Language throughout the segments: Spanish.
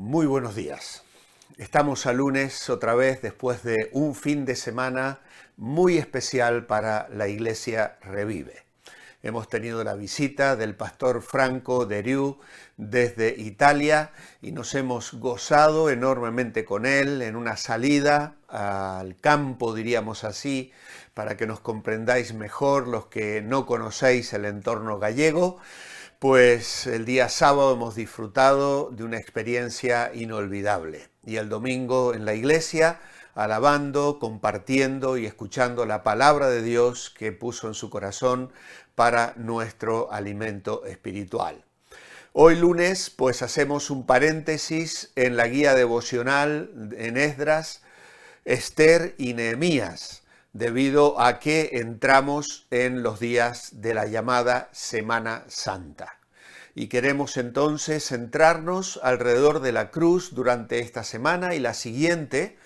Muy buenos días. Estamos a lunes otra vez después de un fin de semana muy especial para la Iglesia Revive. Hemos tenido la visita del pastor Franco Deriu desde Italia y nos hemos gozado enormemente con él en una salida al campo, diríamos así, para que nos comprendáis mejor los que no conocéis el entorno gallego. Pues el día sábado hemos disfrutado de una experiencia inolvidable y el domingo en la iglesia alabando, compartiendo y escuchando la palabra de Dios que puso en su corazón para nuestro alimento espiritual. Hoy lunes pues hacemos un paréntesis en la guía devocional en Esdras, Esther y Nehemías, debido a que entramos en los días de la llamada Semana Santa. Y queremos entonces centrarnos alrededor de la cruz durante esta semana y la siguiente,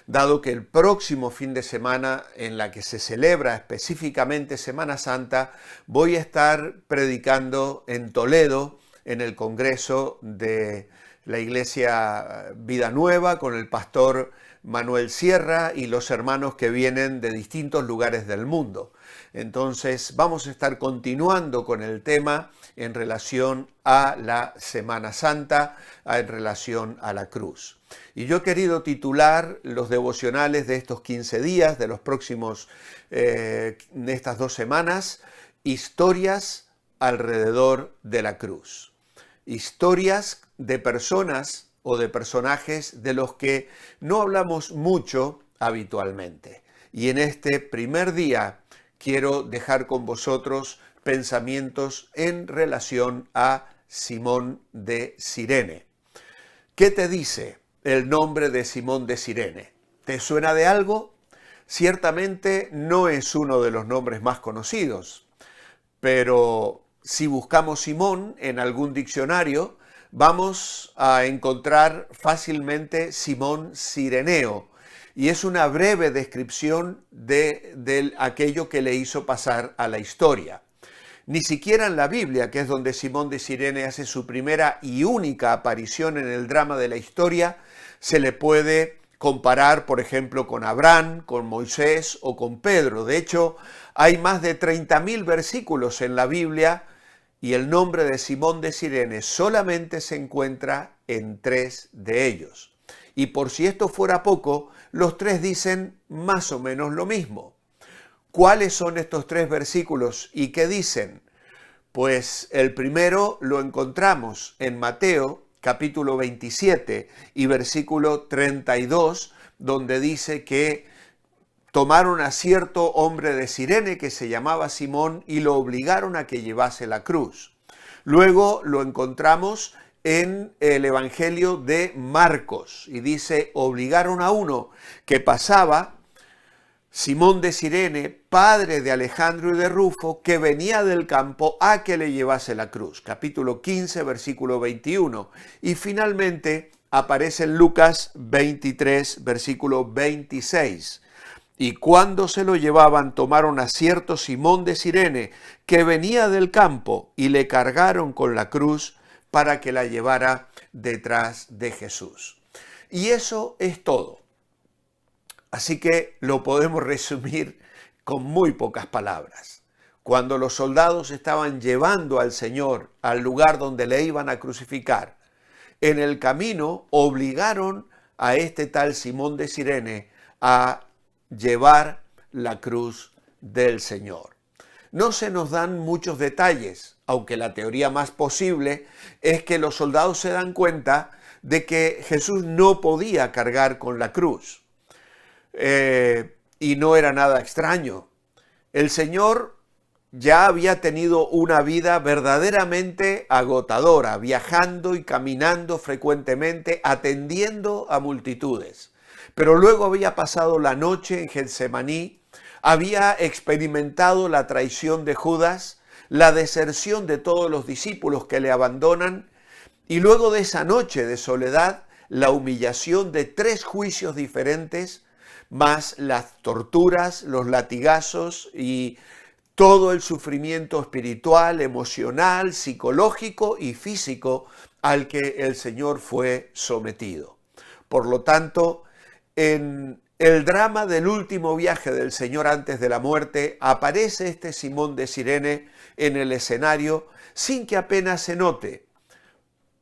dado que el próximo fin de semana en la que se celebra específicamente Semana Santa, voy a estar predicando en Toledo, en el Congreso de la Iglesia Vida Nueva, con el pastor Manuel Sierra y los hermanos que vienen de distintos lugares del mundo. Entonces vamos a estar continuando con el tema en relación a la Semana Santa, en relación a la cruz. Y yo he querido titular los devocionales de estos 15 días, de los próximos, de estas 2 semanas, Historias alrededor de la cruz. Historias de personas o de personajes de los que no hablamos mucho habitualmente. Y en este primer día quiero dejar con vosotros pensamientos en relación a Simón de Cirene. ¿Qué te dice el nombre de Simón de Cirene? ¿Te suena de algo? Ciertamente no es uno de los nombres más conocidos, pero si buscamos Simón en algún diccionario, vamos a encontrar fácilmente Simón Cireneo, y es una breve descripción de aquello que le hizo pasar a la historia. Ni siquiera en la Biblia, que es donde Simón de Cirene hace su primera y única aparición en el drama de la historia, se le puede comparar, por ejemplo, con Abraham, con Moisés o con Pedro. De hecho, hay más de 30.000 versículos en la Biblia y el nombre de Simón de Cirene solamente se encuentra en 3 de ellos. Y por si esto fuera poco, los 3 dicen más o menos lo mismo. ¿Cuáles son estos 3 versículos y qué dicen? Pues el primero lo encontramos en Mateo capítulo 27 y versículo 32, donde dice que tomaron a cierto hombre de Cirene que se llamaba Simón y lo obligaron a que llevase la cruz. Luego lo encontramos en el Evangelio de Marcos y dice, obligaron a uno que pasaba, Simón de Cirene, padre de Alejandro y de Rufo, que venía del campo a que le llevase la cruz. Capítulo 15, versículo 21. Y finalmente aparece en Lucas 23, versículo 26. Y cuando se lo llevaban, tomaron a cierto Simón de Cirene, que venía del campo, y le cargaron con la cruz para que la llevara detrás de Jesús. Y eso es todo. Así que lo podemos resumir con muy pocas palabras. Cuando los soldados estaban llevando al Señor al lugar donde le iban a crucificar, en el camino obligaron a este tal Simón de Cirene a llevar la cruz del Señor. No se nos dan muchos detalles, aunque la teoría más posible es que los soldados se dan cuenta de que Jesús no podía cargar con la cruz. Y no era nada extraño. El Señor ya había tenido una vida verdaderamente agotadora, viajando y caminando frecuentemente, atendiendo a multitudes. Pero luego había pasado la noche en Getsemaní, había experimentado la traición de Judas, la deserción de todos los discípulos que le abandonan, y luego de esa noche de soledad, la humillación de 3 juicios diferentes, más las torturas, los latigazos y todo el sufrimiento espiritual, emocional, psicológico y físico al que el Señor fue sometido. Por lo tanto, en el drama del último viaje del Señor antes de la muerte, aparece este Simón de Cirene en el escenario sin que apenas se note,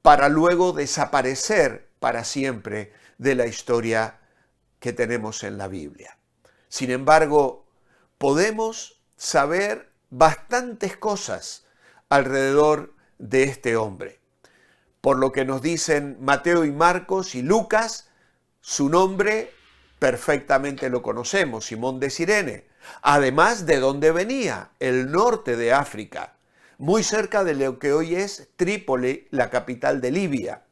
para luego desaparecer para siempre de la historia que tenemos en la Biblia. Sin embargo, podemos saber bastantes cosas alrededor de este hombre. Por lo que nos dicen Mateo y Marcos y Lucas, su nombre perfectamente lo conocemos, Simón de Cirene. Además, de dónde venía, el norte de África, muy cerca de lo que hoy es Trípoli, la capital de Libia.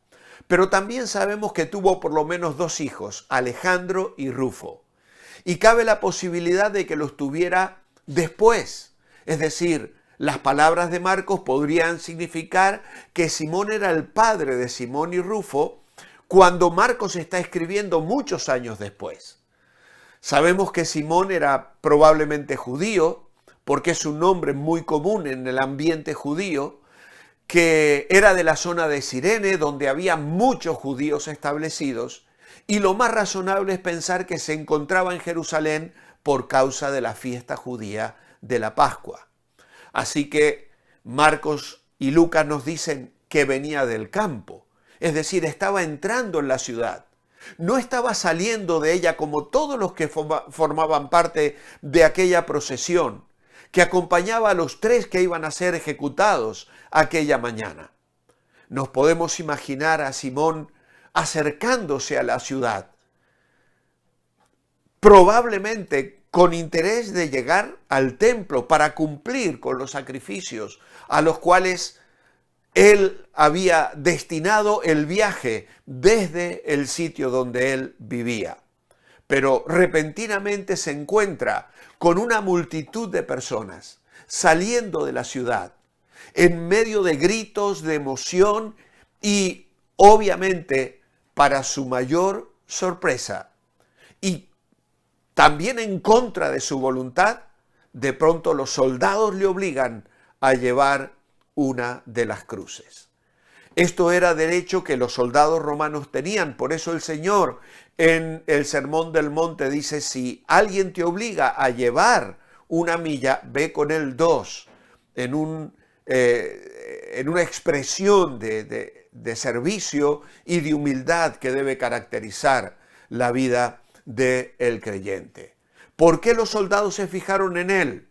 Pero también sabemos que tuvo por lo menos 2 hijos, Alejandro y Rufo. Y cabe la posibilidad de que los tuviera después. Es decir, las palabras de Marcos podrían significar que Simón era el padre de Simón y Rufo cuando Marcos está escribiendo muchos años después. Sabemos que Simón era probablemente judío, porque es un nombre muy común en el ambiente judío, que era de la zona de Cirene, donde había muchos judíos establecidos, y lo más razonable es pensar que se encontraba en Jerusalén por causa de la fiesta judía de la Pascua. Así que Marcos y Lucas nos dicen que venía del campo, es decir, estaba entrando en la ciudad. No estaba saliendo de ella como todos los que formaban parte de aquella procesión que acompañaba a los 3 que iban a ser ejecutados aquella mañana. Nos podemos imaginar a Simón acercándose a la ciudad, probablemente con interés de llegar al templo para cumplir con los sacrificios a los cuales él había destinado el viaje desde el sitio donde él vivía. Pero repentinamente se encuentra con una multitud de personas saliendo de la ciudad, en medio de gritos, de emoción y obviamente, para su mayor sorpresa y también en contra de su voluntad, de pronto los soldados le obligan a llevar una de las cruces. Esto era derecho que los soldados romanos tenían, por eso el Señor en el Sermón del Monte dice, si alguien te obliga a llevar 1 milla, ve con él 2, en una expresión de servicio y de humildad que debe caracterizar la vida del creyente. ¿Por qué los soldados se fijaron en él?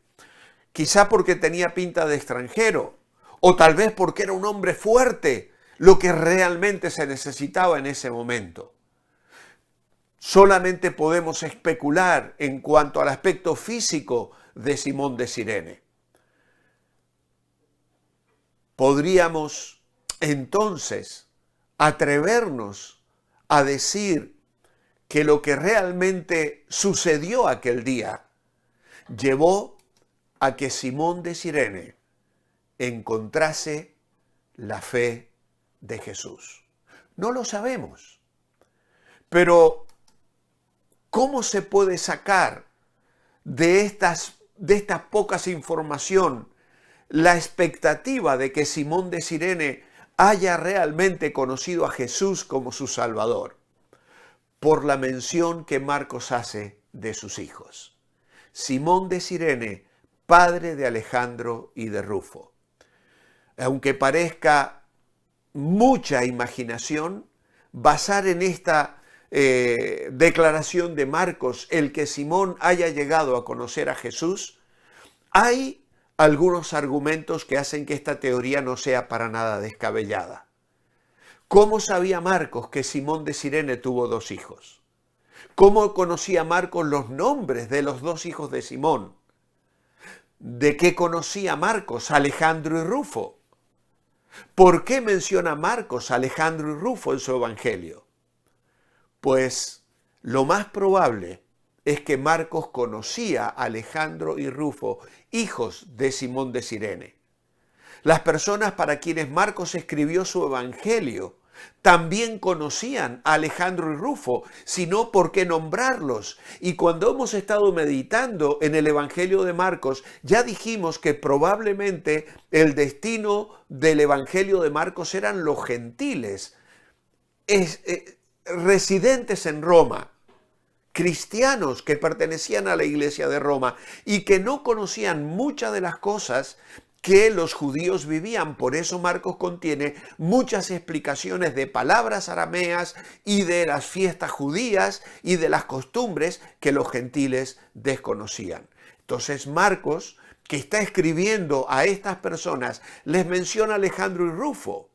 Quizá porque tenía pinta de extranjero, o tal vez porque era un hombre fuerte, lo que realmente se necesitaba en ese momento. Solamente podemos especular en cuanto al aspecto físico de Simón de Cirene. Podríamos entonces atrevernos a decir que lo que realmente sucedió aquel día llevó a que Simón de Cirene encontrase la fe de Jesús. No lo sabemos, pero ¿cómo se puede sacar de esta pocas información la expectativa de que Simón de Cirene haya realmente conocido a Jesús como su Salvador? Por la mención que Marcos hace de sus hijos. Simón de Cirene, padre de Alejandro y de Rufo. Aunque parezca mucha imaginación, basar en esta declaración de Marcos el que Simón haya llegado a conocer a Jesús, hay algunos argumentos que hacen que esta teoría no sea para nada descabellada. ¿Cómo sabía Marcos que Simón de Cirene tuvo 2 hijos? ¿Cómo conocía Marcos los nombres de los 2 hijos de Simón? ¿De qué conocía Marcos a Alejandro y Rufo? ¿Por qué menciona Marcos a Alejandro y Rufo en su evangelio? Pues lo más probable es que Marcos conocía a Alejandro y Rufo, hijos de Simón de Cirene. Las personas para quienes Marcos escribió su evangelio también conocían a Alejandro y Rufo, sino por qué nombrarlos. Y cuando hemos estado meditando en el Evangelio de Marcos, ya dijimos que probablemente el destino del Evangelio de Marcos eran los gentiles, residentes en Roma, cristianos que pertenecían a la iglesia de Roma y que no conocían muchas de las cosas que los judíos vivían. Por eso Marcos contiene muchas explicaciones de palabras arameas y de las fiestas judías y de las costumbres que los gentiles desconocían. Entonces Marcos, que está escribiendo a estas personas, les menciona a Alejandro y Rufo.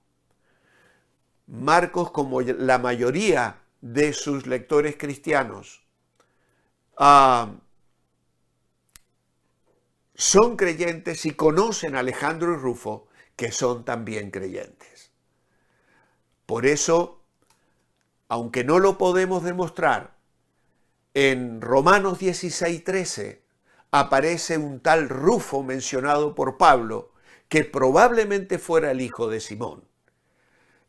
Marcos, como la mayoría de sus lectores cristianos, son creyentes y conocen a Alejandro y Rufo, que son también creyentes. Por eso, aunque no lo podemos demostrar, en Romanos 16:13 aparece un tal Rufo mencionado por Pablo, que probablemente fuera el hijo de Simón.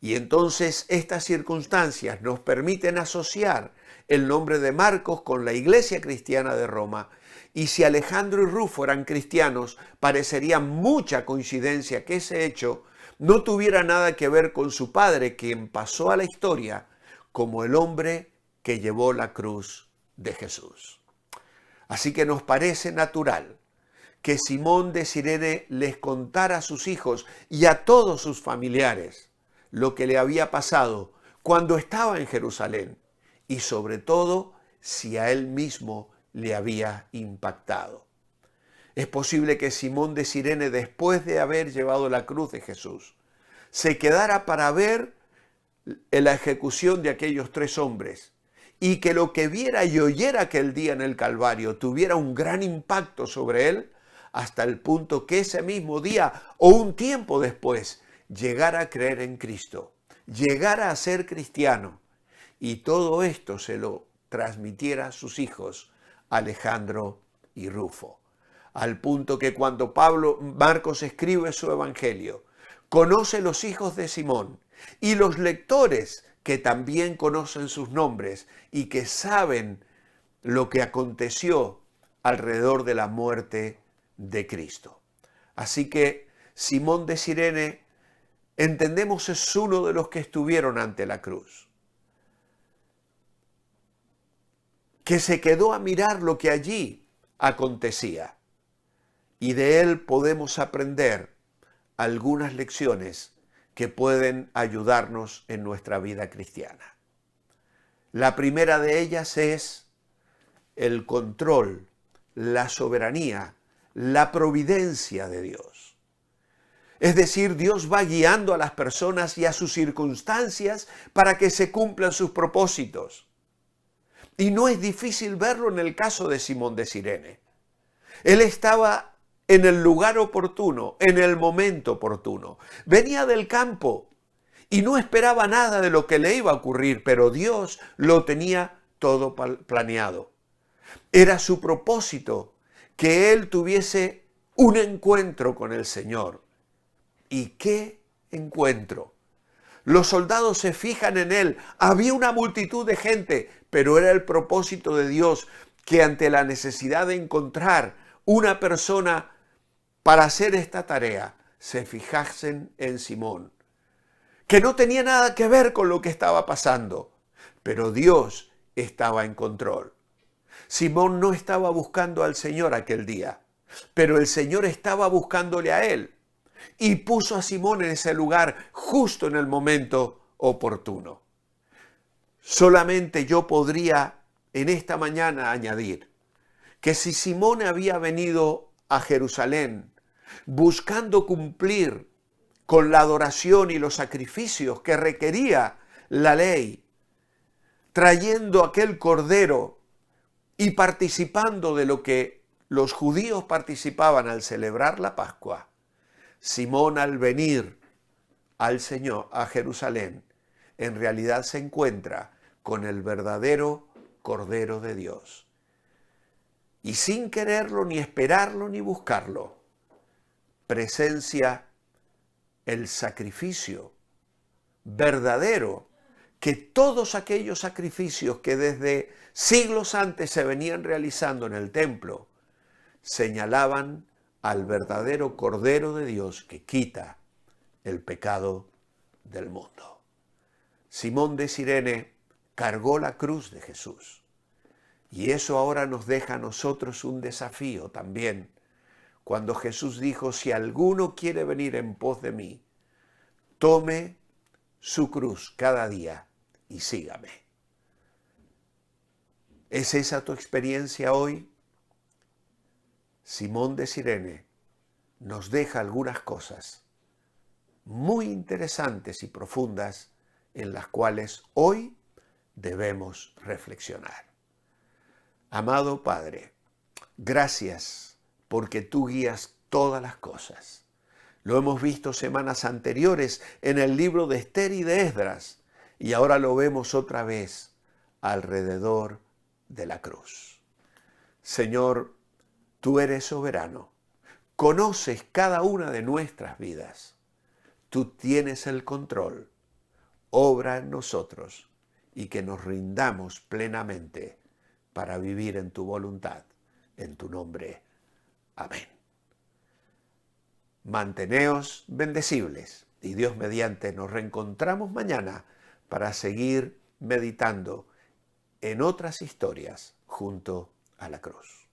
Y entonces estas circunstancias nos permiten asociar el nombre de Marcos con la iglesia cristiana de Roma. Y si Alejandro y Rufo eran cristianos, parecería mucha coincidencia que ese hecho no tuviera nada que ver con su padre, quien pasó a la historia como el hombre que llevó la cruz de Jesús. Así que nos parece natural que Simón de Cirene les contara a sus hijos y a todos sus familiares lo que le había pasado cuando estaba en Jerusalén y sobre todo si a él mismo le había impactado. Es posible que Simón de Cirene, después de haber llevado la cruz de Jesús, se quedara para ver la ejecución de aquellos 3 hombres y que lo que viera y oyera aquel día en el Calvario tuviera un gran impacto sobre él, hasta el punto que ese mismo día o un tiempo después llegara a creer en Cristo, llegara a ser cristiano, y todo esto se lo transmitiera a sus hijos, Alejandro y Rufo. Al punto que cuando Marcos escribe su evangelio, conoce los hijos de Simón y los lectores que también conocen sus nombres y que saben lo que aconteció alrededor de la muerte de Cristo. Así que Simón de Cirene, entendemos, es uno de los que estuvieron ante la cruz, que se quedó a mirar lo que allí acontecía. Y de él podemos aprender algunas lecciones que pueden ayudarnos en nuestra vida cristiana. La primera de ellas es el control, la soberanía, la providencia de Dios. Es decir, Dios va guiando a las personas y a sus circunstancias para que se cumplan sus propósitos. Y no es difícil verlo en el caso de Simón de Cirene. Él estaba en el lugar oportuno, en el momento oportuno. Venía del campo y no esperaba nada de lo que le iba a ocurrir, pero Dios lo tenía todo planeado. Era su propósito que él tuviese un encuentro con el Señor. ¿Y qué encuentro? Los soldados se fijan en él. Había una multitud de gente, pero era el propósito de Dios que ante la necesidad de encontrar una persona para hacer esta tarea, se fijasen en Simón, que no tenía nada que ver con lo que estaba pasando, pero Dios estaba en control. Simón no estaba buscando al Señor aquel día, pero el Señor estaba buscándole a él y puso a Simón en ese lugar justo en el momento oportuno. Solamente yo podría en esta mañana añadir que si Simón había venido a Jerusalén buscando cumplir con la adoración y los sacrificios que requería la ley, trayendo aquel cordero y participando de lo que los judíos participaban al celebrar la Pascua, Simón, al venir al Señor a Jerusalén, en realidad se encuentra con el verdadero Cordero de Dios. Y sin quererlo, ni esperarlo, ni buscarlo, presencia el sacrificio verdadero, que todos aquellos sacrificios que desde siglos antes se venían realizando en el templo señalaban al verdadero Cordero de Dios que quita el pecado del mundo. Simón de Cirene cargó la cruz de Jesús. Y eso ahora nos deja a nosotros un desafío también. Cuando Jesús dijo, si alguno quiere venir en pos de mí, tome su cruz cada día y sígame. ¿Es esa tu experiencia hoy? Simón de Cirene nos deja algunas cosas muy interesantes y profundas en las cuales hoy debemos reflexionar. Amado Padre, gracias porque tú guías todas las cosas. Lo hemos visto semanas anteriores en el libro de Esther y de Esdras, y ahora lo vemos otra vez alrededor de la cruz. Señor, tú eres soberano, conoces cada una de nuestras vidas. Tú tienes el control, obra en nosotros y que nos rindamos plenamente para vivir en tu voluntad, en tu nombre. Amén. Manteneos bendecibles y Dios mediante nos reencontramos mañana para seguir meditando en otras historias junto a la cruz.